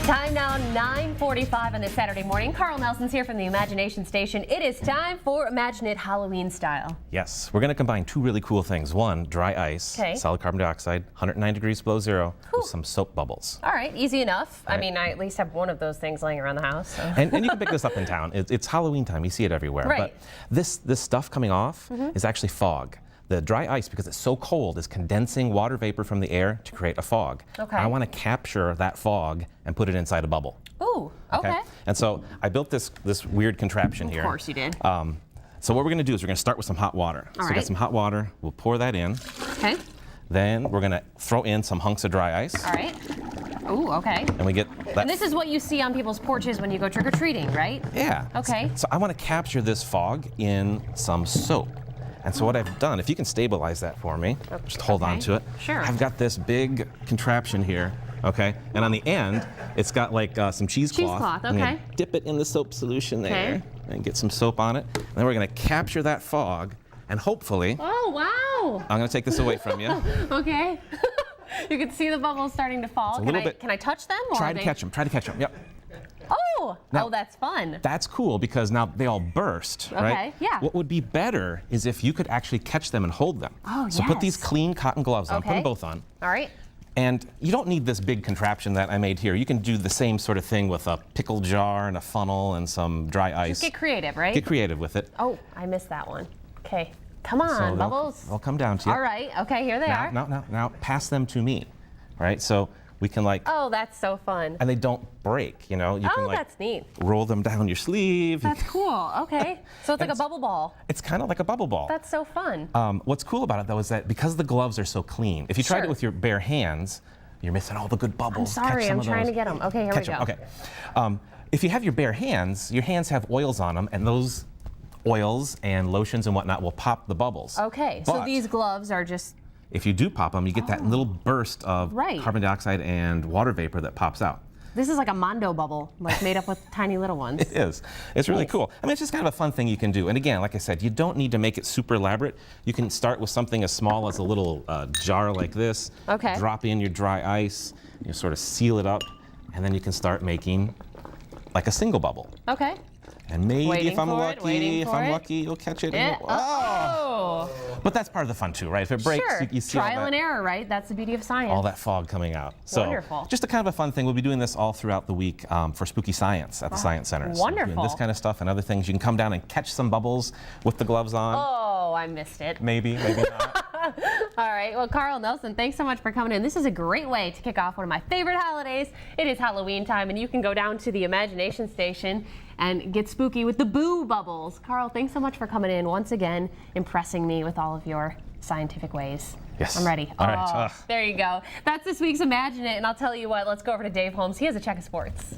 Time now, 9:45 on this Saturday morning. Carl Nelson's here from the Imagination Station. It is time for Imagine It Halloween Style. Yes, we're going to combine two really cool things. One, dry ice, solid carbon dioxide, 109 degrees below zero, with some soap bubbles. All right, easy enough. I mean, I at least have one of those things laying around the house. So. And you can pick this up in town. It's Halloween time. You see it everywhere. Right. But this stuff coming off is actually fog. The dry ice, because it's so cold, is condensing water vapor from the air to create a fog. Okay. I want to capture that fog and put it inside a bubble. Ooh, okay. And so I built this weird contraption here. Of course you did. So what we're going to do is we're going to start with some hot water. So we got some hot water. We'll pour that in. Okay. Then we're going to throw in some hunks of dry ice. All right. Ooh, okay. And we get that. And this is what you see on people's porches when you go trick-or-treating, right? Yeah. Okay. So I want to capture this fog in some soap. And so what I've done, if you can stabilize that for me, just hold on to it. Sure. I've got this big contraption here, okay? And on the end, it's got like some cheesecloth. Cheesecloth, I'm gonna okay. dip it in the soap solution there and get some soap on it. And then we're gonna capture that fog and hopefully, Oh, wow. I'm gonna take this away from you. Okay. You can see the bubbles starting to fall. It's a little bit- Can I touch them? Or Try are to they... catch them, Yep. Oh, Now- that's fun. That's cool because now they all burst, right? Okay, yeah. What would be better is if you could actually catch them and hold them. Oh, So put these yes. clean cotton gloves on, put Okay. them both on. All right. And you don't need this big contraption that I made here. You can do the same sort of thing with a pickle jar and a funnel and some dry ice. Get creative, right? Get creative with it. Oh, I missed that one. Okay. Come on, So Bubbles. they'll come down to you. All right. Okay, here they are. Now, pass them to me, right? So we can like, Oh, that's so fun. and they don't break, you know? You can Oh, like that's neat. roll them down your sleeve. That's cool. Okay. So it's like a bubble ball. It's kind of like a bubble ball. That's so fun. What's cool about it though is that because the gloves are so clean, if you tried it Sure. with your bare hands, you're missing all the good I'm bubbles. sorry, Catch some I'm of trying those. to get them. Okay, here Catch we 'em. go. Okay. If you have your bare hands, your hands have oils on them, and those oils and lotions and whatnot will pop the bubbles. Okay, so But these gloves are just, if you do pop them, you get that little burst of Right. carbon dioxide and water vapor that pops out. this is like a Mondo bubble, like made up with tiny little ones. It is. It's really Nice. cool. I mean, it's just kind of a fun thing you can do. And again, like I said, you don't need to make it super elaborate. You can start with something as small as a little jar like this. Okay. Drop in your dry ice. You sort of seal it up, and then you can start making like a single bubble. Okay. And maybe Waiting if I'm for it, waiting if for I'm it. lucky, you'll catch it. Yeah. And oh! Oh. But that's part of the fun too, right? If it breaks, Sure. you see Trial all that, and error, right? That's the beauty of science. all that fog coming out. So Wonderful. just a kind of a fun thing. We'll be doing this all throughout the week for Spooky Science at the Science Center. So wonderful. doing this kind of stuff and other things. You can come down and catch some bubbles with the gloves on. Oh, I missed it. Maybe, maybe not. All right. Well, Carl Nelson, thanks so much for coming in. This is a great way to kick off one of my favorite holidays. It is Halloween time, and you can go down to the Imagination Station and get spooky with the Boo Bubbles. Carl, thanks so much for coming in once again, impressing me with all of your scientific ways. Yes. I'm ready. All right. Oh, there you go. That's this week's Imagine It, and I'll tell you what, let's go over to Dave Holmes. He has a check of sports.